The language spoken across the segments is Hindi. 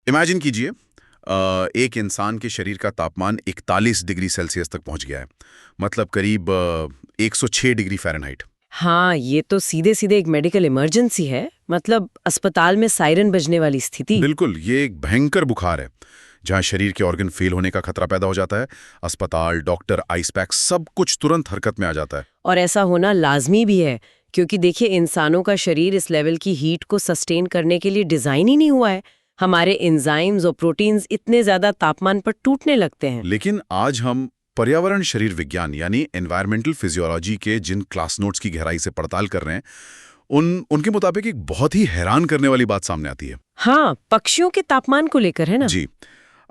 इमेजिन कीजिए, एक इंसान के शरीर का तापमान 41 डिग्री सेल्सियस तक पहुंच गया है। मतलब करीब 106 डिग्री फ़ारेनहाइट। हाँ, ये तो सीधे सीधे एक मेडिकल इमरजेंसी है। मतलब अस्पताल में सायरन बजने वाली स्थिति। बिल्कुल, ये एक भयंकर बुखार है जहां शरीर के ऑर्गन फेल होने का खतरा पैदा हो जाता है। अस्पताल, डॉक्टर, आइस पैक, सब कुछ तुरंत हरकत में आ जाता है। और ऐसा होना लाजमी भी है, क्योंकि देखिए इंसानों का शरीर इस लेवल की हीट को सस्टेन करने के लिए डिजाइन ही नहीं हुआ है। हमारे एंजाइम्स और प्रोटीन्स इतने ज्यादा तापमान पर टूटने लगते हैं। लेकिन आज हम पर्यावरण शरीर विज्ञान यानी एनवायरमेंटल फिजियोलॉजी के जिन क्लास नोट्स की गहराई से पड़ताल कर रहे हैं, उनके मुताबिक एक बहुत ही हैरान करने वाली बात सामने आती है। हाँ, पक्षियों के तापमान को लेकर है ना। जी,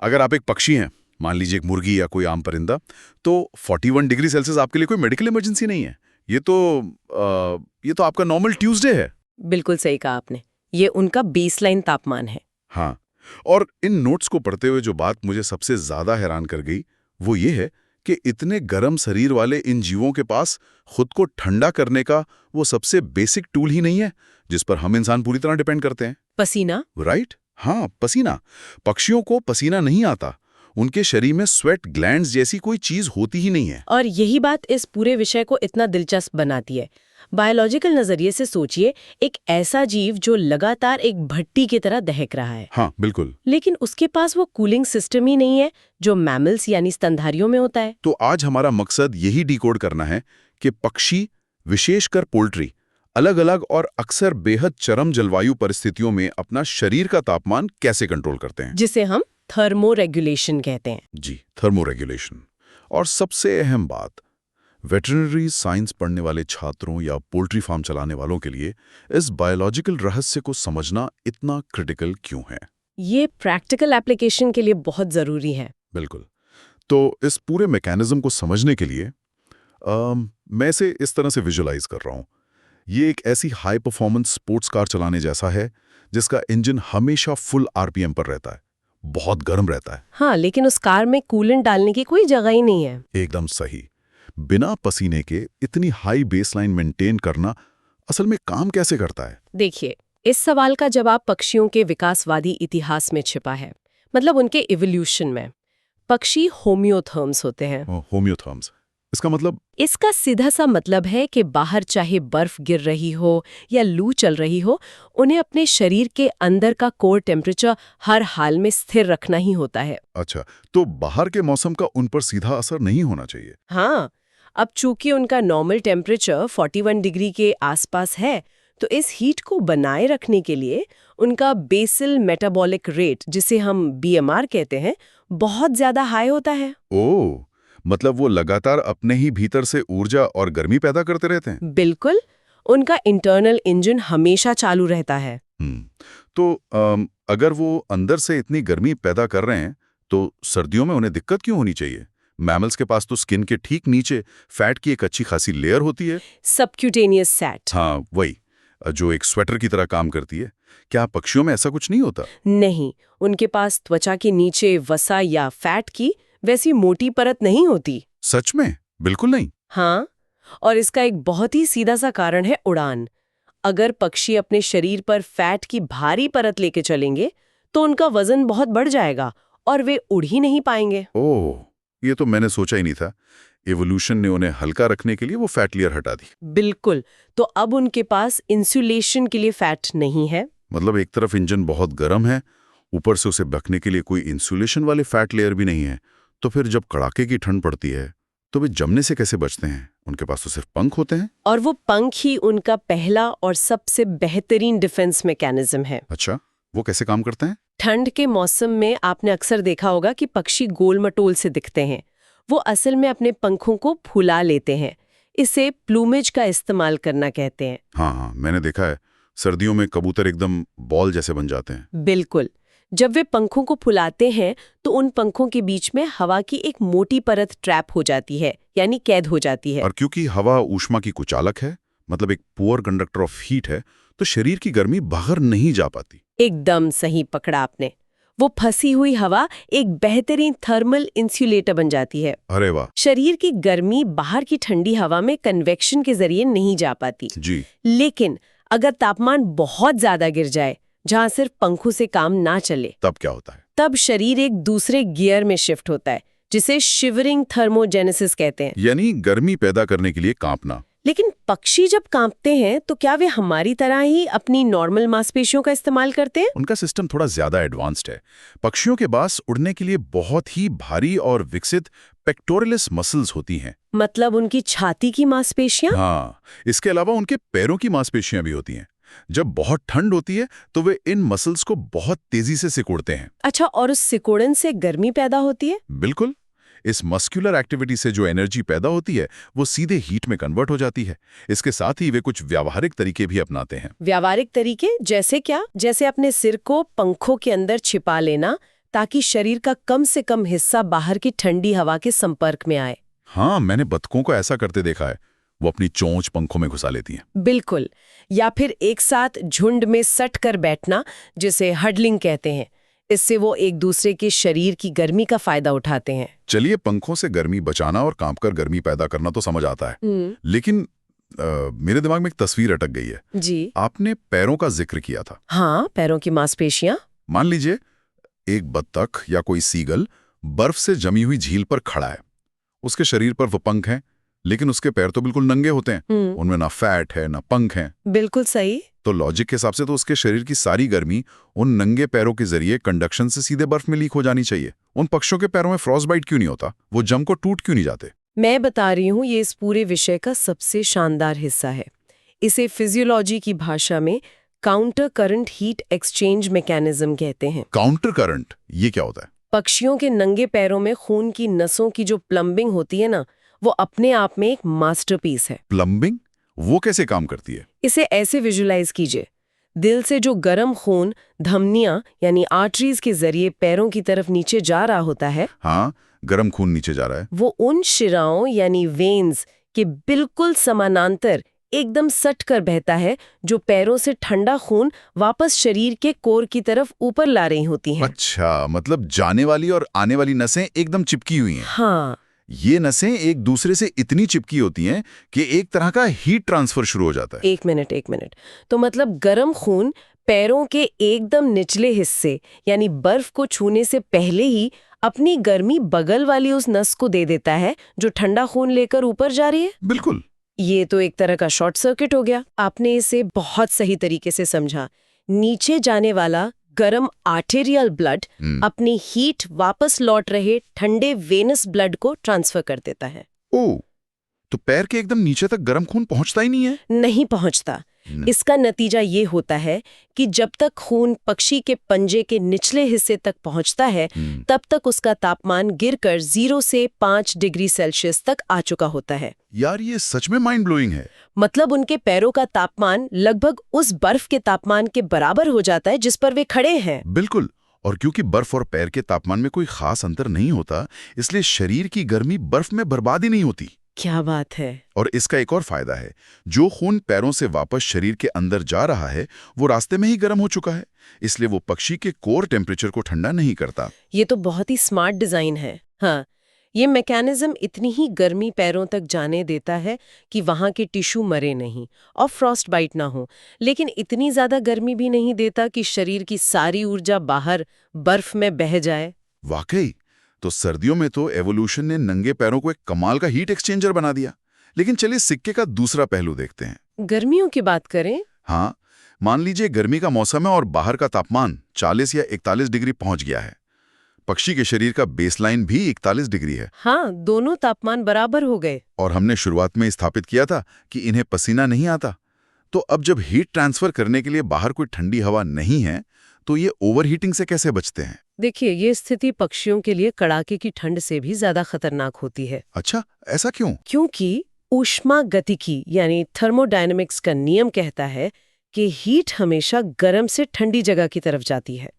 अगर आप एक पक्षी हैं, मान लीजिए एक मुर्गी या कोई आम परिंदा, तो 41 डिग्री सेल्सियस आपके लिए कोई मेडिकल इमरजेंसी नहीं है। ये तो आपका नॉर्मल ट्यूसडे है। बिल्कुल सही कहा आपने, ये उनका बेसलाइन तापमान है। हाँ, और इन नोट्स को पढ़ते हुए जो बात मुझे सबसे ज्यादा हैरान कर गई वो ये है कि इतने गर्म शरीर वाले इन जीवों के पास खुद को ठंडा करने का वो सबसे बेसिक टूल ही नहीं है जिस पर हम इंसान पूरी तरह डिपेंड करते हैं। पसीना। राइट, हाँ, पसीना। पक्षियों को पसीना नहीं आता। उनके शरीर में स्वेट ग्लैंड्स जैसी कोई चीज होती ही नहीं है। और यही बात इस पूरे विषय को इतना दिलचस्प बनाती है। बायोलॉजिकल नजरिए से सोचिए, एक ऐसा जीव जो लगातार एक भट्टी की तरह दहक रहा है। हाँ, बिल्कुल। लेकिन उसके पास वो कूलिंग सिस्टम ही नहीं है जो मैमल्स यानी स्तनधारियों में होता है। तो आज हमारा मकसद यही डिकोड करना है कि पक्षी, विशेषकर पोल्ट्री, अलग अलग और अक्सर बेहद चरम जलवायु परिस्थितियों में अपना शरीर का तापमान कैसे कंट्रोल करते हैं, जिसे हम थर्मो रेगुलेशन कहते हैं। जी, थर्मो रेगुलेशन। और सबसे अहम बात, वेटरनरी साइंस पढ़ने वाले छात्रों या पोल्ट्री फार्म चलाने वालों के लिए इस बायोलॉजिकल रहस्य को समझना इतना क्रिटिकल क्यों है? ये प्रैक्टिकल एप्लीकेशन के लिए बहुत जरूरी है। बिल्कुल। तो इस पूरे मैकेनिज्म को समझने के लिए मैं इसे इस तरह से विजुलाइज कर रहा हूँ। ये एक ऐसी हाई परफॉर्मेंस स्पोर्ट्स कार चलाने जैसा है जिसका इंजन हमेशा फुल आरपीएम पर रहता है, बहुत गर्म रहता है। हाँ, लेकिन उस कार में कूलेंट डालने की कोई जगह ही नहीं है। एकदम सही। बिना पसीने के इतनी हाई बेसलाइन मेंटेन करना असल में काम कैसे करता है? देखिए, इस सवाल का जवाब पक्षियों के विकासवादी इतिहास में छिपा है। मतलब उनके इवोल्यूशन में। पक्षी होमियोथर्म्स होते हैं। होमियोथर्म्स, इसका मतलब? इसका सीधा सा मतलब है कि बाहर चाहे बर्फ गिर रही हो या लू चल रही हो, उन्हें अपने शरीर के अंदर का कोर टेम्परेचर हर हाल में स्थिर रखना ही होता है। अच्छा, तो बाहर के मौसम का उन पर सीधा असर नहीं होना चाहिए। हाँ, अब चूंकि उनका नॉर्मल टेम्परेचर 41 डिग्री के आसपास है, तो इस हीट को बनाए रखने के लिए उनका बेसल मेटाबॉलिक रेट, जिसे हम बीएमआर कहते हैं, बहुत ज्यादा हाई होता है। ओह, मतलब वो लगातार अपने ही भीतर से ऊर्जा और गर्मी पैदा करते रहते हैं। बिल्कुल, उनका इंटरनल इंजन हमेशा चालू रहता है। तो अगर वो अंदर से इतनी गर्मी पैदा कर रहे हैं तो सर्दियों में उन्हें दिक्कत क्यों होनी चाहिए? मैमल्स के पास तो स्किन के ठीक नीचे फैट की एक अच्छी खासी लेयर होती है। Subcutaneous fat. हाँ, वही, जो एक स्वेटर की तरह काम करती है। क्या पक्षियों में ऐसा कुछ नहीं होता? नहीं, उनके पास त्वचा के नीचे वसा या फैट की वैसी मोटी परत नहीं होती। सच में? बिल्कुल नहीं। हाँ, और इसका एक बहुत ही सीधा सा कारण है उड़ान। अगर पक्षी अपने शरीर पर फैट की भारी परत लेके चलेंगे, तो उनका वजन बहुत बढ़ जाएगा और वे उड़ ही नहीं पाएंगे। ओह, ये तो मैंने सोचा ही नहीं था। एवोल्यूशन ने उन्हें हल्का रखने के लिए वो फैट लेयर हटा दी। बिल्कुल, तो अब उनके पास इंसुलेशन के लिए फैट नहीं है। मतलब एक तरफ इंजन बहुत गर्म है, ऊपर से उसे ढकने के लिए कोई इंसुलेशन वाले फैट लेयर भी नहीं है। तो फिर जब कड़ाके की ठंड पड़ती है तो वे जमने से कैसे बचते हैं? उनके पास तो सिर्फ पंख होते हैं। और वो पंख ही उनका पहला और सबसे बेहतरीन डिफेंस मैकेनिज्म है। अच्छा, वो कैसे काम करते हैं? ठंड के मौसम में आपने अक्सर देखा होगा कि पक्षी गोल मटोल से दिखते हैं। वो असल में अपने पंखों को फुला लेते हैं। इसे प्लूमेज का इस्तेमाल करना कहते हैं। हाँ, मैंने देखा है। सर्दियों में कबूतर एकदम बॉल जैसे बन जाते हैं। बिल्कुल, जब वे पंखों को फुलाते हैं तो उन पंखों के बीच में हवा की एक मोटी परत ट्रैप हो जाती है, यानी कैद हो जाती है। और क्योंकि हवा ऊष्मा की कुचालक है, मतलब एक पुअर कंडक्टर ऑफ हीट है, तो शरीर की गर्मी बाहर नहीं जा पाती। एकदम सही पकड़ा आपने। वो फंसी हुई हवा एक बेहतरीन थर्मल इंसुलेटर बन जाती है। अरे वाह। शरीर की गर्मी बाहर की ठंडी हवा में कन्वेक्शन के जरिए नहीं जा पाती। जी। लेकिन अगर तापमान बहुत ज्यादा गिर जाए, जहाँ सिर्फ पंखों से काम ना चले। तब क्या होता है? तब शरीर एक दूसरे गियर में शिफ्ट होता है, जिसे शिवरिंग थर्मोजेनेसिस कहते हैं। यानी गर्मी पैदा करने के लिए कांपना। लेकिन पक्षी जब कांपते हैं तो क्या वे हमारी तरह ही अपनी नॉर्मल मांसपेशियों का इस्तेमाल करते हैं? उनका सिस्टम थोड़ा ज्यादा एडवांस्ड है। पक्षियों के पास उड़ने के लिए बहुत ही भारी और विकसित पेक्टोरलिस मसल्स होती हैं। मतलब उनकी छाती की मांसपेशियां? हाँ, इसके अलावा उनके पैरों की मांसपेशियां भी होती हैं। जब बहुत ठंड होती है तो वे इन मसल्स को बहुत तेजी से सिकोड़ते हैं। अच्छा, और उस सिकोड़न से गर्मी पैदा होती है? बिल्कुल। इस मस्कुलर एक्टिविटी से जो एनर्जी पैदा होती है वो सीधे हीट में कन्वर्ट हो जाती है। इसके साथ ही वे कुछ व्यावहारिक तरीके भी अपनाते हैं। व्यावहारिक तरीके जैसे क्या? जैसे अपने सिर को पंखों के अंदर छिपा लेना ताकि शरीर का कम से कम हिस्सा बाहर की ठंडी हवा के संपर्क में आए। हाँ, मैंने बतखों को ऐसा करते देखा है। वो अपनी चोंच पंखों में घुसा लेती हैं। बिल्कुल। या फिर एक साथ झुंड में सट कर बैठना, जिसे हडलिंग कहते हैं। इससे वो एक दूसरे के शरीर की गर्मी का फायदा उठाते हैं। चलिए, पंखों से गर्मी बचाना और कांपकर गर्मी पैदा करना तो समझ आता है, लेकिन मेरे दिमाग में एक तस्वीर अटक गई है। जी। आपने पैरों का जिक्र किया था। हाँ, पैरों की मांसपेशियां। मान लीजिए एक बत्तख या कोई सीगल बर्फ से जमी हुई झील पर खड़ा है। उसके शरीर पर वो पंख हैं, लेकिन उसके पैर तो बिल्कुल नंगे होते हैं। उनमें ना फैट है ना पंख हैं। बिल्कुल सही। तो लॉजिक के हिसाब से तो उसके शरीर की सारी गर्मी उन नंगे पैरों के जरिए कंडक्शन से सीधे बर्फ में लीक हो जानी चाहिए। उन पक्षियों के पैरों में फ्रॉस्ट बाइट क्यों नहीं होता? वो जम को टूट क्यों नहीं जाते? मैं बता रही हूँ, ये इस पूरे विषय का सबसे शानदार हिस्सा है। इसे फिजियोलॉजी की भाषा में counter current heat exchange mechanism कहते हैं। काउंटर करंट, ये क्या होता है? पक्षियों के नंगे पैरों में खून की नसों की जो प्लम्बिंग होती है ना, वो अपने आप में एक मास्टरपीस है। प्लम्बिंग? वो कैसे काम करती है? इसे ऐसे विजुलाइज कीजिए। दिल से जो गर्म खून धमनियां यानी आर्टरीज के जरिए पैरों की तरफ नीचे जा रहा होता है। हाँ, गर्म खून नीचे जा रहा है। वो उन शिराओं यानी वेन्स के बिल्कुल समानांतर एकदम सट कर बहता है, जो पैरों से ठंडा खून वापस शरीर के कोर की तरफ ऊपर ला रही होती हैं। अच्छा, मतलब जाने वाली और आने वाली नसें एकदम चिपकी हुई हैं। हाँ। ये नसें एक दूसरे से इतनी चिपकी होती हैं कि एक तरह का हीट ट्रांसफर शुरू हो जाता है। एक मिनट। तो मतलब गर्म खून पैरों के एकदम निचले हिस्से यानी बर्फ को छूने से पहले ही अपनी गर्मी बगल वाली उस नस को दे देता है, जो ठंडा खून लेकर ऊपर जा रही है। बिल्कुल। ये तो एक तरह का शॉर्ट सर्किट हो गया। आपने इसे बहुत सही तरीके से समझा। नीचे जाने वाला गर्म आर्टेरियल ब्लड अपनी हीट वापस लौट रहे ठंडे वेनस ब्लड को ट्रांसफर कर देता है। ओह, तो पैर के एकदम नीचे तक गर्म खून पहुंचता ही नहीं है? नहीं पहुंचता। इसका नतीजा ये होता है कि जब तक खून पक्षी के पंजे के निचले हिस्से तक पहुंचता है, तब तक उसका तापमान गिरकर 0 से 5 डिग्री सेल्सियस तक आ चुका होता है। यार, ये सच में माइंड ब्लोइंग है। मतलब उनके पैरों का तापमान लगभग उस बर्फ के तापमान के बराबर हो जाता है जिस पर वे खड़े हैं। बिल्कुल। और क्योंकि बर्फ और पैर के तापमान में कोई खास अंतर नहीं होता, इसलिए शरीर की गर्मी बर्फ में बर्बाद ही नहीं होती। क्या बात है। और इसका एक और फायदा है, जो खून पैरों से वापस शरीर के अंदर जा रहा है वो रास्ते में ही गर्म हो चुका है, इसलिए वो पक्षी के कोर टेम्परेचर को ठंडा नहीं करता। ये तो बहुत ही स्मार्ट डिजाइन है। हाँ, ये मैकेनिज्म इतनी ही गर्मी पैरों तक जाने देता है कि वहां के टिश्यू मरे नहीं और फ्रॉस्ट बाइट ना हो, लेकिन इतनी ज्यादा गर्मी भी नहीं देता कि शरीर की सारी ऊर्जा बाहर बर्फ में बह जाए। वाकई। तो सर्दियों में तो एवोल्यूशन ने नंगे पैरों को एक कमाल का हीट एक्सचेंजर बना दिया। लेकिन चलिए सिक्के का दूसरा पहलू देखते हैं। गर्मियों की बात करें। हाँ, मान लीजिए गर्मी का मौसम है और बाहर का तापमान 40 या 41 डिग्री पहुंच गया है। पक्षी के शरीर का बेसलाइन भी 41 डिग्री है। हाँ, दोनों तापमान बराबर हो गए। और हमने शुरुआत में स्थापित किया था कि इन्हें पसीना नहीं आता। तो अब जब हीट ट्रांसफर करने के लिए बाहर कोई ठंडी हवा नहीं है, तो ये ओवरहीटिंग से कैसे बचते हैं? देखिए, ये स्थिति पक्षियों के लिए कड़ाके की ठंड से भी ज्यादा खतरनाक होती है। अच्छा, ऐसा क्यों? क्योंकि ऊष्मागतिकी यानी थर्मोडायनेमिक्स का नियम कहता है कि हीट हमेशा गर्म से ठंडी जगह की तरफ जाती है।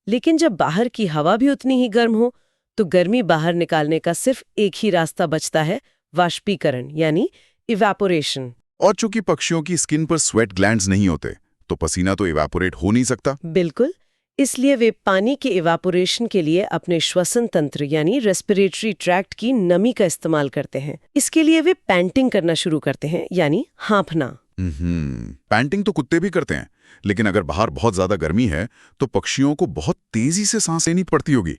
लेकिन जब बाहर की हवा भी उतनी ही गर्म हो, तो गर्मी बाहर निकालने का सिर्फ एक ही रास्ता बचता है, वाष्पीकरण यानी इवेपोरेशन। और चूंकि पक्षियों की स्किन पर स्वेट ग्लैंड्स नहीं होते, तो पसीना तो इवेपोरेट हो नहीं सकता। बिल्कुल। इसलिए वे पानी के इवेपोरेशन के लिए अपने श्वसन तंत्र यानी रेस्पिरेटरी ट्रैक्ट की नमी का इस्तेमाल करते हैं। इसके लिए वे पैंटिंग करना शुरू करते हैं, यानी हाँफना। पैंटिंग तो कुत्ते भी करते हैं, लेकिन अगर बाहर बहुत ज्यादा गर्मी है तो पक्षियों को बहुत तेजी से सांस लेनी पड़ती होगी।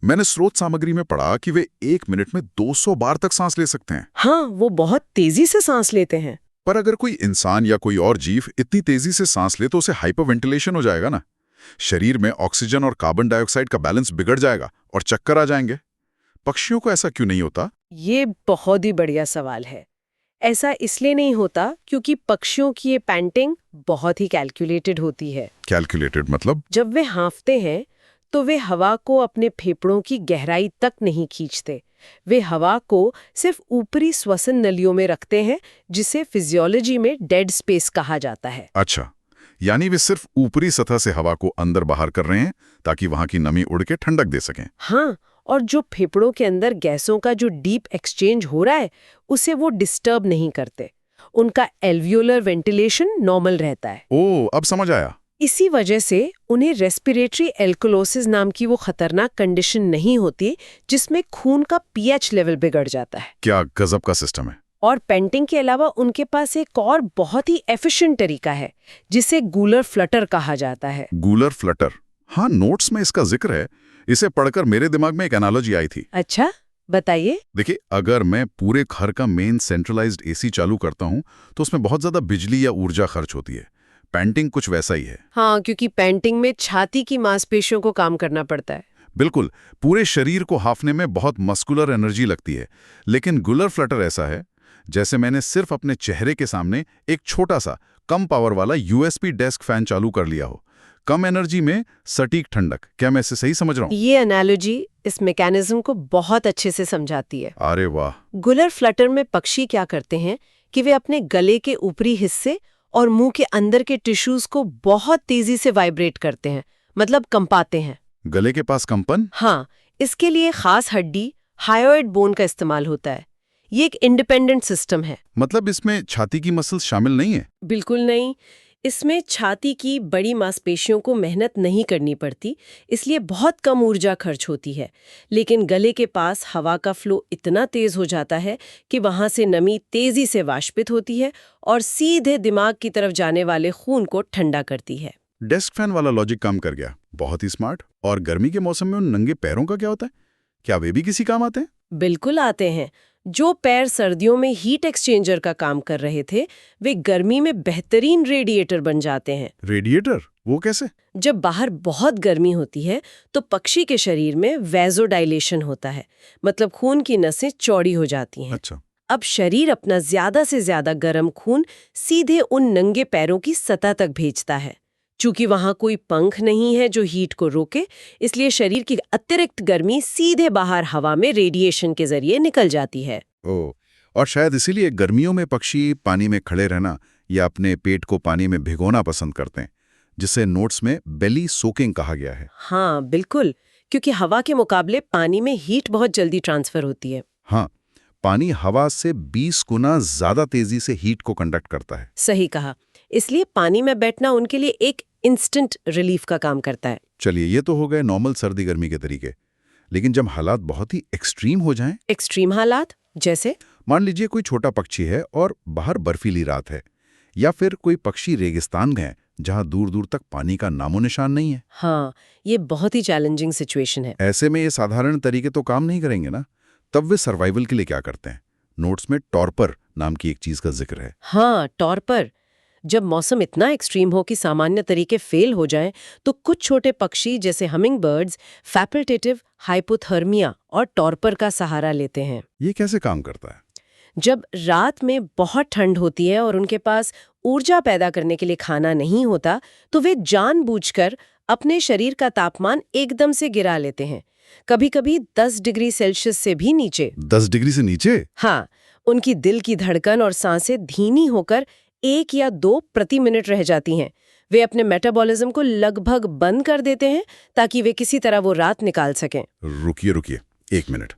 मैंने स्रोत सामग्री में पढ़ा कि वे 1 मिनट में 200 बार तक सांस ले सकते हैं। हाँ, वो बहुत तेजी से सांस लेते हैं। पर अगर कोई इंसान या कोई और जीव इतनी तेजी से सांस ले तो उसे हाइपरवेंटिलेशन हो जाएगा ना। शरीर में ऑक्सीजन और कार्बन डाइऑक्साइड का बैलेंस बिगड़ जाएगा और चक्कर आ जाएंगे। पक्षियों को ऐसा क्यों नहीं होता? ये बहुत ही बढ़िया सवाल है। ऐसा इसलिए नहीं होता क्योंकि पक्षियों की ये पैंटिंग बहुत ही कैलकुलेटेड होती है। कैलकुलेटेड मतलब? जब वे हाँफते हैं तो वे हवा को अपने फेफड़ों की गहराई तक नहीं खींचते। वे हवा को सिर्फ ऊपरी श्वसन नलियों में रखते हैं, जिसे फिजियोलॉजी में डेड स्पेस कहा जाता है। अच्छा, यानी वे सिर्फ ऊपरी सतह से हवा को अंदर बाहर कर रहे हैं ताकि वहां की नमी उड़ के ठंडक दे सकें। हाँ, और जो फेफड़ों के अंदर गैसों का जो डीप एक्सचेंज हो रहा है उसे वो डिस्टर्ब नहीं करते। उनका एल्वियोलर वेंटिलेशन नॉर्मल रहता है। ओह, अब समझ आया। इसी वजह से उन्हें रेस्पिरेटरी एल्कोलोसिस नाम की वो खतरनाक कंडीशन नहीं होती जिसमें खून का पीएच लेवल बिगड़ जाता है। क्या गजब का सिस्टम है। और पेंटिंग के अलावा उनके पास एक और बहुत ही एफिशिएंट तरीका है जिसे गूलर फ्लटर कहा जाता है। गूलर फ्लटर? हाँ, नोट्स में इसका जिक्र है। इसे पढ़कर मेरे दिमाग में एक एनालॉजी आई थी। अच्छा, बताइए। देखिए, अगर मैं पूरे घर का मेन सेंट्रलाइज्ड एसी चालू करता हूं तो उसमें बहुत ज्यादा बिजली या ऊर्जा खर्च होती है। पेंटिंग कुछ वैसा ही है। हाँ, क्योंकि पेंटिंग में छाती की मांसपेशियों को काम करना पड़ता है। बिल्कुल, पूरे शरीर को हाफने में बहुत मस्कुलर एनर्जी लगती है। लेकिन गूलर फ्लटर ऐसा है जैसे मैंने सिर्फ अपने चेहरे के सामने एक छोटा सा कम पावर वाला यूएसबी डेस्क फैन चालू कर लिया हो। कम एनर्जी में सटीक ठंडक। क्या मैं इसे सही समझ रहा हूँ? ये एनालॉजी इस मैकेनिज्म को बहुत अच्छे से समझाती है। अरे वाह। गूलर फ्लटर में पक्षी क्या करते हैं कि वे अपने गले के ऊपरी हिस्से और मुंह के अंदर के टिश्यूज को बहुत तेजी से वाइब्रेट करते हैं, मतलब कंपाते हैं। गले के पास कंपन? हाँ, इसके लिए खास हड्डी हायोइड बोन का इस्तेमाल होता है। ये एक इंडिपेंडेंट सिस्टम है। मतलब इसमें छाती की मसल्स शामिल नहीं है? बिल्कुल नहीं। इसमें छाती की बड़ी मांसपेशियों को मेहनत नहीं करनी पड़ती, इसलिए बहुत कम ऊर्जा खर्च होती है। लेकिन गले के पास हवा का फ्लो इतना तेज हो जाता है कि वहां से नमी तेजी से वाष्पित होती है और सीधे दिमाग की तरफ जाने वाले खून को ठंडा करती है। डेस्क फैन वाला लॉजिक काम कर गया। बहुत ही स्मार्ट। और गर्मी के मौसम में उन नंगे पैरों का क्या होता है? क्या वे भी किसी काम आते हैं? बिल्कुल आते हैं। जो पैर सर्दियों में हीट एक्सचेंजर का काम कर रहे थे, वे गर्मी में बेहतरीन रेडिएटर बन जाते हैं। रेडिएटर? वो कैसे? जब बाहर बहुत गर्मी होती है तो पक्षी के शरीर में वैज़ोडाइलेशन होता है, मतलब खून की नसें चौड़ी हो जाती हैं। अच्छा। अब शरीर अपना ज्यादा से ज्यादा गर्म खून सीधे उन नंगे पैरों की सतह तक भेजता है। चूंकि वहां कोई पंख नहीं है जो हीट को रोके, इसलिए शरीर की अतिरिक्त गर्मी सीधे बाहर हवा में रेडिएशन के जरिए निकल जाती है। ओह, और शायद इसीलिए गर्मियों में पक्षी पानी में खड़े रहना या अपने पेट को पानी में भिगोना पसंद करते हैं, जिसे नोट्स में बेली सोकिंग कहा गया है। हाँ, बिल्कुल, क्योंकि हवा के मुकाबले पानी में हीट बहुत जल्दी ट्रांसफर होती है। हाँ, पानी हवा से 20 गुना ज्यादा तेजी से हीट को कंडक्ट करता है। सही कहा। इसलिए पानी में बैठना उनके लिए एक इंस्टेंट रिलीफ का काम करता है। चलिए, ये तो हो गए नॉर्मल सर्दी गर्मी के तरीके। लेकिन जब हालात बहुत ही एक्सट्रीम हो जाएं, एक्सट्रीम हालात जैसे? मान लीजिए कोई छोटा पक्षी है और बाहर बर्फीली रात है, या फिर कोई पक्षी रेगिस्तान गए जहां दूर दूर तक पानी का नामो निशान नहीं है। हाँ, ये बहुत ही चैलेंजिंग सिचुएशन है। ऐसे में ये साधारण तरीके तो काम नहीं करेंगे ना। तब वे सर्वाइवल के लिए क्या करते हैं? नोट्स में टॉर्पर नाम की एक चीज का जिक्र है। हाँ, टॉर्पर। जब मौसम इतना एक्सट्रीम हो कि सामान्य तरीके फेल हो जाएं, तो कुछ छोटे पक्षी जैसे हमिंग बर्ड्स फैकल्टेटिव हाइपोथर्मिया और टॉर्पर का सहारा लेते हैं। ये कैसे काम करता है? जब रात में बहुत ठंड होती है और उनके पास ऊर्जा पैदा करने के लिए खाना नहीं होता, तो वे जानबूझकर अपने शरीर का तापमान एकदम से गिरा लेते हैं, कभी-कभी 10 डिग्री सेल्सियस से भी नीचे। 10 डिग्री से नीचे? हाँ, उनकी दिल की धड़कन और सांसें धीमी होकर 1 या 2 प्रति मिनट रह जाती हैं। वे अपने मेटाबॉलिज्म को लगभग बंद कर देते हैं ताकि वे किसी तरह वो रात निकाल सकें। रुकिए 1 मिनट।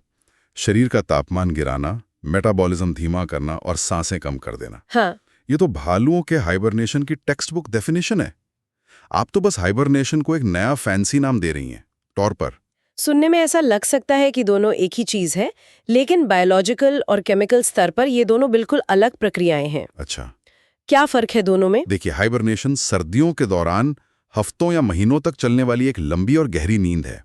शरीर का तापमान गिराना, मेटाबॉलिज्म धीमा करना और सांसें कम कर देना। हाँ, ये तो भालुओं के हाइबरनेशन की टेक्स्ट बुक डेफिनेशन है। आप तो बस हाइबरनेशन को एक नया फैंसी नाम दे रही हैं, टॉर्पर। सुनने में ऐसा लग सकता है कि दोनों एक ही चीज है, लेकिन बायोलॉजिकल और केमिकल स्तर पर ये दोनों बिल्कुल अलग प्रक्रियाएं हैं। अच्छा। क्या फर्क है दोनों में? देखिए, हाइबरनेशन सर्दियों के दौरान हफ्तों या महीनों तक चलने वाली एक लंबी और गहरी नींद है।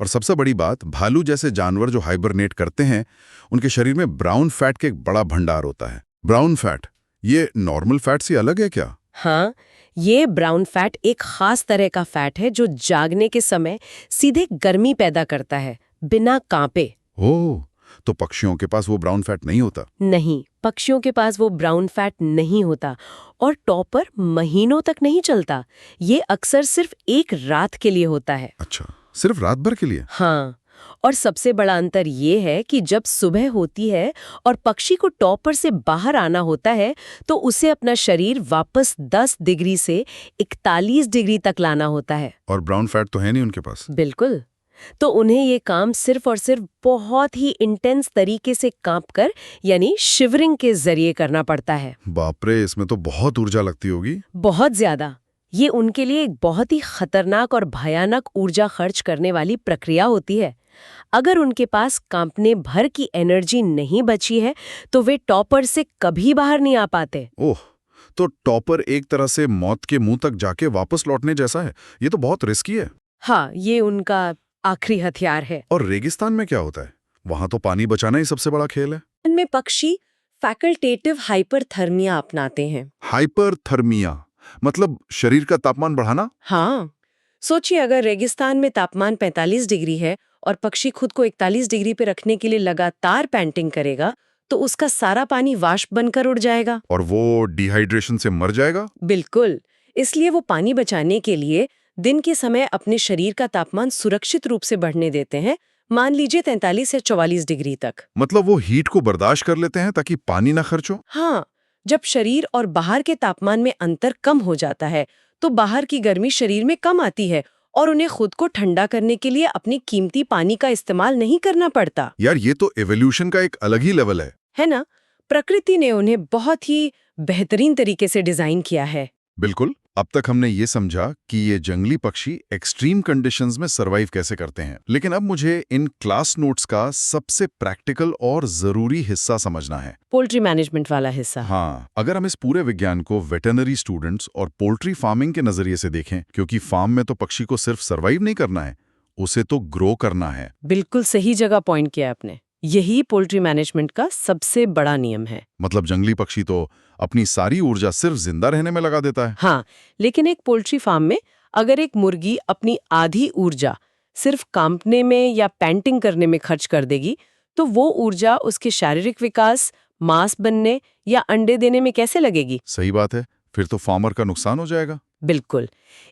और सबसे बड़ी बात, भालू जैसे जानवर जो हाइबरनेट करते हैं, उनके शरीर में ब्राउन फैट के एक बड़ा भंडार होता है। ब्राउन फैट, ये नॉर्मल फैट से अलग है क्या? हाँ, ये ब्राउन फैट एक खास तरह का फैट है जो जागने के समय सीधे गर्मी पैदा करता है, बिना कांपे। ओह, तो पक्षियों के पास वो ब्राउन फैट नहीं होता? नहीं, पक्षियों के पास वो ब्राउन फैट नहीं होता और टॉपर महीनों तक नहीं चलता। ये अक्सर सिर्फ एक रात के लिए होता है। अच्छा, सिर्फ रात भर के लिए? हाँ, और सबसे बड़ा अंतर ये है कि जब सुबह होती है और पक्षी को टॉपर से बाहर आना होता है, तो उसे अपना शरीर वापस 10 डिग्री से 41 डिग्री तक लाना होता है। और ब्राउन फैट तो है नहीं उनके पास? बिल्कुल। तो उन्हें ये काम सिर्फ और सिर्फ बहुत ही इंटेंस तरीके से कांपकर यानी शिवरिंग के जरिए करना पड़ता है। बाप रे, इसमें तो बहुत ऊर्जा लगती होगी। बहुत ज्यादा। ये उनके लिए एक बहुत ही खतरनाक और भयानक ऊर्जा खर्च करने वाली प्रक्रिया होती है। अगर उनके पास कांपने भर की एनर्जी नहीं बची है, तो वे टॉपर से कभी बाहर नहीं आ पाते। ओह, तो टॉपर एक तरह से मौत के मुंह तक जाके वापस लौटने जैसा है। ये तो बहुत रिस्की है। हाँ, ये उनका आखिरी हथियार है। और रेगिस्तान में क्या होता है? वहां तो पानी बचाना ही सबसे बड़ा खेल है। इनमें पक्षी फैकल्टेटिव हाइपरथर्मिया अपनाते हैं। हाइपरथर्मिया मतलब शरीर का तापमान बढ़ाना? हाँ, सोचिए अगर रेगिस्तान में तापमान 45 डिग्री है और पक्षी खुद को 41 डिग्री पे रखने के लिए लगातार पैंटिंग करेगा, तो उसका सारा पानी वाष्प बनकर उड़ जाएगा। और वो डिहाइड्रेशन से मर जाएगा? बिल्कुल। इसलिए वो पानी बचाने के लिए दिन के समय अपने शरीर का तापमान सुरक्षित रूप से बढ़ने देते हैं, मान लीजिए 43 या 44 डिग्री तक। मतलब वो हीट को बर्दाश्त कर लेते हैं ताकि पानी ना खर्च हो? हाँ, जब शरीर और बाहर के तापमान में अंतर कम हो जाता है, तो बाहर की गर्मी शरीर में कम आती है और उन्हें खुद को ठंडा करने के लिए अपनी कीमती पानी का इस्तेमाल नहीं करना पड़ता। यार, ये तो एवोल्यूशन का एक अलग ही लेवल है ना? प्रकृति ने उन्हें बहुत ही बेहतरीन तरीके से डिजाइन किया है। बिल्कुल। अब तक हमने ये समझा कि ये जंगली पक्षी एक्सट्रीम कंडीशंस में सरवाइव कैसे करते हैं, लेकिन अब मुझे इन क्लास नोट्स का सबसे प्रैक्टिकल और जरूरी हिस्सा समझना है। पोल्ट्री मैनेजमेंट वाला हिस्सा। हाँ, अगर हम इस पूरे विज्ञान को वेटरनरी स्टूडेंट्स और पोल्ट्री फार्मिंग के नजरिए से देखें, क्योंकि फार्म में तो पक्षी को सिर्फ सरवाइव नहीं करना है, उसे तो ग्रो करना है। बिल्कुल सही जगह पॉइंट किया आपने। यही पोल्ट्री मैनेजमेंट का सबसे बड़ा नियम है। मतलब जंगली पक्षी तो अपनी सारी ऊर्जा सिर्फ जिंदा रहने में लगा देता है। हाँ, लेकिन एक पोल्ट्री फार्म में अगर एक मुर्गी अपनी आधी ऊर्जा सिर्फ कांपने में या पैंटिंग करने में खर्च कर देगी, तो वो ऊर्जा उसके शारीरिक विकास, मांस बनने या अंडे देने में कैसे लगेगी? सही बात है, फिर तो फार्मर का नुकसान हो जाएगा। बिल्कुल।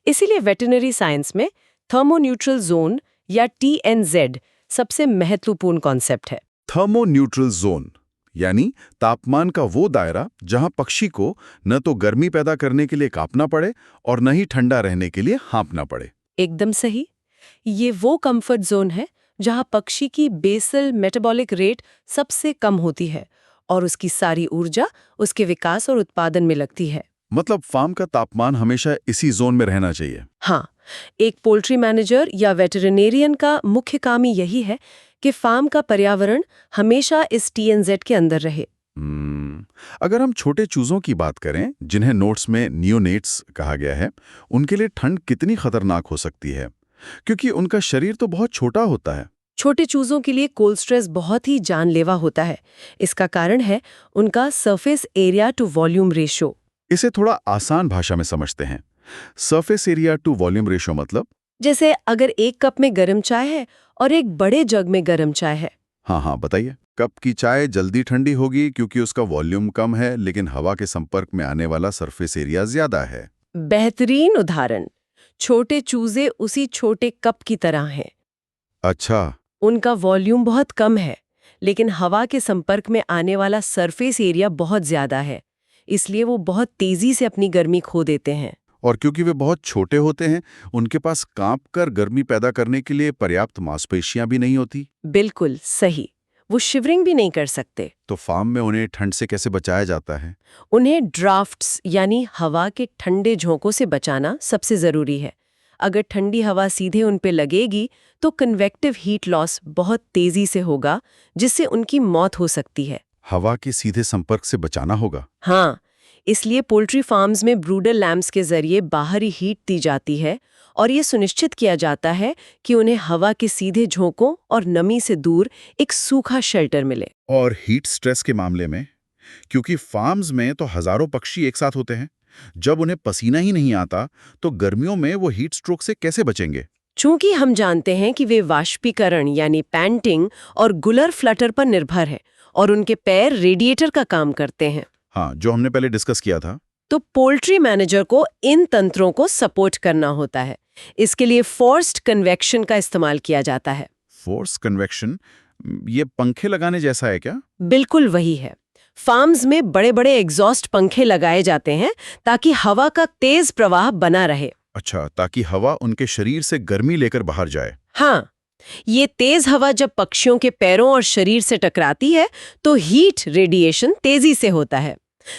इसीलिए वेटरनरी साइंस में थर्मोन्यूट्रल जोन या TNZ सबसे महत्वपूर्ण कॉन्सेप्ट है। थर्मोन्यूट्रल जोन यानी तापमान का वो दायरा जहां पक्षी को न तो गर्मी पैदा करने के लिए कांपना पड़े और न ही ठंडा रहने के लिए हाँपना पड़े। एकदम सही। ये वो कंफर्ट जोन है जहां पक्षी की बेसल मेटाबॉलिक रेट सबसे कम होती है और उसकी सारी ऊर्जा उसके विकास और उत्पादन में लगती है। मतलब फार्म का तापमान हमेशा इसी जोन में रहना चाहिए। हाँ, एक पोल्ट्री मैनेजर या वेटरनेरियन का मुख्य काम ही यही है कि फार्म का पर्यावरण हमेशा इस TNZ के अंदर रहे। अगर हम छोटे चूजों की बात करें, जिन्हें नोट्स में नियोनेट्स कहा गया है, उनके लिए ठंड कितनी खतरनाक हो सकती है? क्योंकि उनका शरीर तो बहुत छोटा होता है। छोटे चूजों के लिए कोल्ड स्ट्रेस बहुत ही जानलेवा होता है। इसका कारण है उनका surface area to volume ratio. इसे थोड़ा आसान भाषा में समझते हैं। Surface area to volume ratio मतलब? जैसे अगर एक कप में गर्म चाय है और एक बड़े जग में गर्म चाय है। हाँ, बताइए। कप की चाय जल्दी ठंडी होगी क्योंकि उसका वॉल्यूम कम है, लेकिन हवा के संपर्क में आने वाला सरफेस एरिया ज्यादा है। बेहतरीन उदाहरण। छोटे चूजे उसी छोटे कप की तरह हैं। अच्छा। उनका वॉल्यूम बहुत कम है, लेकिन हवा के संपर्क में आने वाला सरफेस एरिया बहुत ज्यादा है, इसलिए वो बहुत तेजी से अपनी गर्मी खो देते हैं। और क्योंकि वे बहुत छोटे होते हैं, उनके पास कांपकर गर्मी पैदा करने के लिए पर्याप्त मांसपेशियां भी नहीं होती। बिल्कुल सही। वो शिवरिंग भी नहीं कर सकते। तो फार्म में उन्हें ठंड से कैसे बचाया जाता है? उन्हें ड्राफ्ट्स यानी हवा के ठंडे झोंकों से बचाना सबसे जरूरी है। अगर ठंडी हवा सीधे उन पे लगेगी तो कन्वेक्टिव हीट लॉस बहुत तेजी से होगा, जिससे उनकी मौत हो सकती है। हवा के सीधे संपर्क से बचाना होगा। हाँ, इसलिए पोल्ट्री फार्म्स में ब्रूडर लैम्प्स के जरिए बाहरी हीट दी जाती है और ये सुनिश्चित किया जाता है कि उन्हें हवा के सीधे झोंकों और नमी से दूर एक सूखा शेल्टर मिले। और हीट स्ट्रेस के मामले में, क्योंकि फार्म्स में तो हजारों पक्षी एक साथ होते हैं, जब उन्हें पसीना ही नहीं आता तो गर्मियों में वो हीट स्ट्रोक से कैसे बचेंगे? चूंकि हम जानते हैं कि वे वाष्पीकरण यानी पैंटिंग और गुलर फ्लटर पर निर्भर है और उनके पैर रेडिएटर का काम करते हैं, हाँ, जो हमने पहले डिस्कस किया था। तो पोल्ट्री मैनेजर को इन तंत्रों को सपोर्ट करना होता है। इसके लिए फोर्स्ड कन्वेक्शन का इस्तेमाल किया जाता है। फोर्स कन्वेक्शन, ये पंखे लगाने जैसा है क्या? बिल्कुल वही है। फार्म्स में बड़े बड़े एग्जॉस्ट पंखे लगाए जाते हैं ताकि हवा का तेज प्रवाह बना रहे। अच्छा, ताकि हवा उनके शरीर से गर्मी लेकर बाहर जाए। हाँ, ये तेज हवा जब पक्षियों के पैरों और शरीर से टकराती है तो हीट रेडिएशन तेजी से होता है।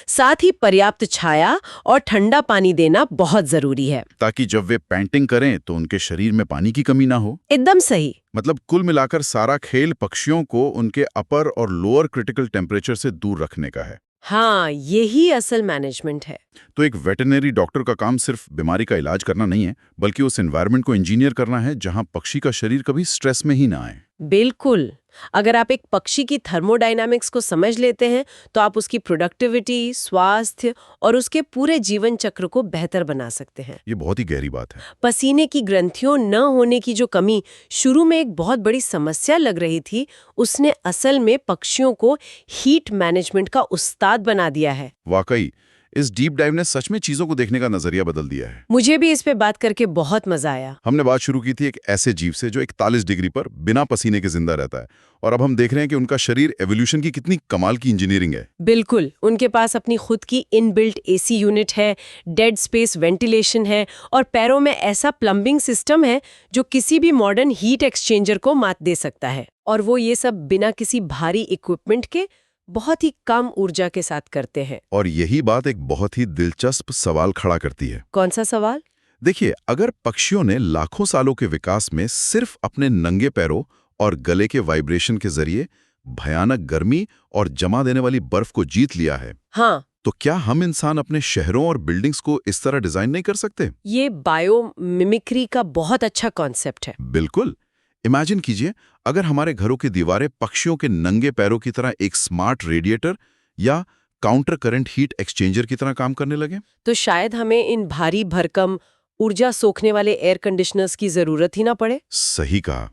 साथ ही पर्याप्त छाया और ठंडा पानी देना बहुत जरूरी है, ताकि जब वे पैंटिंग करें तो उनके शरीर में पानी की कमी ना हो। एकदम सही। मतलब कुल मिलाकर सारा खेल पक्षियों को उनके अपर और लोअर क्रिटिकल टेम्परेचर से दूर रखने का है। हाँ, यही असल मैनेजमेंट है। तो एक वेटरनरी डॉक्टर का काम सिर्फ बीमारी का इलाज करना नहीं है, बल्कि उस एनवायरनमेंट को इंजीनियर करना है जहां पक्षी का शरीर कभी स्ट्रेस में ही ना आए। बिल्कुल। अगर आप एक पक्षी की थर्मोडायनामिक्स को समझ लेते हैं तो आप उसकी प्रोडक्टिविटी, स्वास्थ्य और उसके पूरे जीवन चक्र को बेहतर बना सकते हैं। ये बहुत ही गहरी बात है। पसीने की ग्रंथियों न होने की जो कमी शुरू में एक बहुत बड़ी समस्या लग रही थी, उसने असल में पक्षियों को हीट मैनेजमेंट का उस्ताद बना दिया है। वाकई इस डीप डाइव ने सच में चीजों को देखने का नजरिया बदल दिया है। मुझे भी इस पे बात करके बहुत मजा आया। हमने बात शुरू की थी एक ऐसे जीव से जो 41 डिग्री पर बिना पसीने के जिंदा रहता है, और अब हम देख रहे हैं कि उनका शरीर एवोल्यूशन की कितनी कमाल की इंजीनियरिंग है। बिल्कुल, उनके पास अपनी खुद की इनबिल्ट एसी यूनिट है, डेड स्पेस वेंटिलेशन है और पैरों में ऐसा प्लम्बिंग सिस्टम है जो किसी भी मॉडर्न हीट एक्सचेंजर को मात दे सकता है। और वो ये सब बिना किसी भारी इक्विपमेंट के बहुत ही कम ऊर्जा के साथ करते हैं। और यही बात एक बहुत ही दिलचस्प सवाल खड़ा करती है। कौन सा सवाल? देखिए, अगर पक्षियों ने लाखों सालों के विकास में सिर्फ अपने नंगे पैरों और गले के वाइब्रेशन के जरिए भयानक गर्मी और जमा देने वाली बर्फ को जीत लिया है, हाँ, तो क्या हम इंसान अपने शहरों और बिल्डिंग्स को इस तरह डिजाइन नहीं कर सकते? ये बायोमिमिक्री का बहुत अच्छा कॉन्सेप्ट है। बिल्कुल। इमेजिन कीजिए, अगर हमारे घरों की दीवारें पक्षियों के नंगे पैरों की तरह एक स्मार्ट रेडिएटर या काउंटर करंट हीट एक्सचेंजर की तरह काम करने लगे, तो शायद हमें इन भारी भरकम ऊर्जा सोखने वाले एयर कंडीशनर्स की जरूरत ही ना पड़े। सही कहा।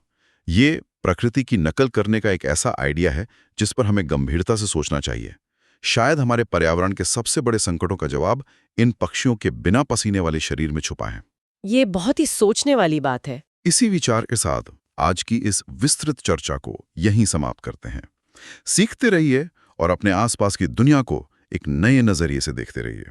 ये प्रकृति की नकल करने का एक ऐसा आइडिया है जिस पर हमें गंभीरता से सोचना चाहिए। शायद हमारे पर्यावरण के सबसे बड़े संकटों का जवाब इन पक्षियों के बिना पसीने वाले शरीर में छुपा है। ये बहुत ही सोचने वाली बात है। इसी विचार के साथ आज की इस विस्तृत चर्चा को यहीं समाप्त करते हैं। सीखते रहिए और अपने आसपास की दुनिया को एक नए नजरिए से देखते रहिए।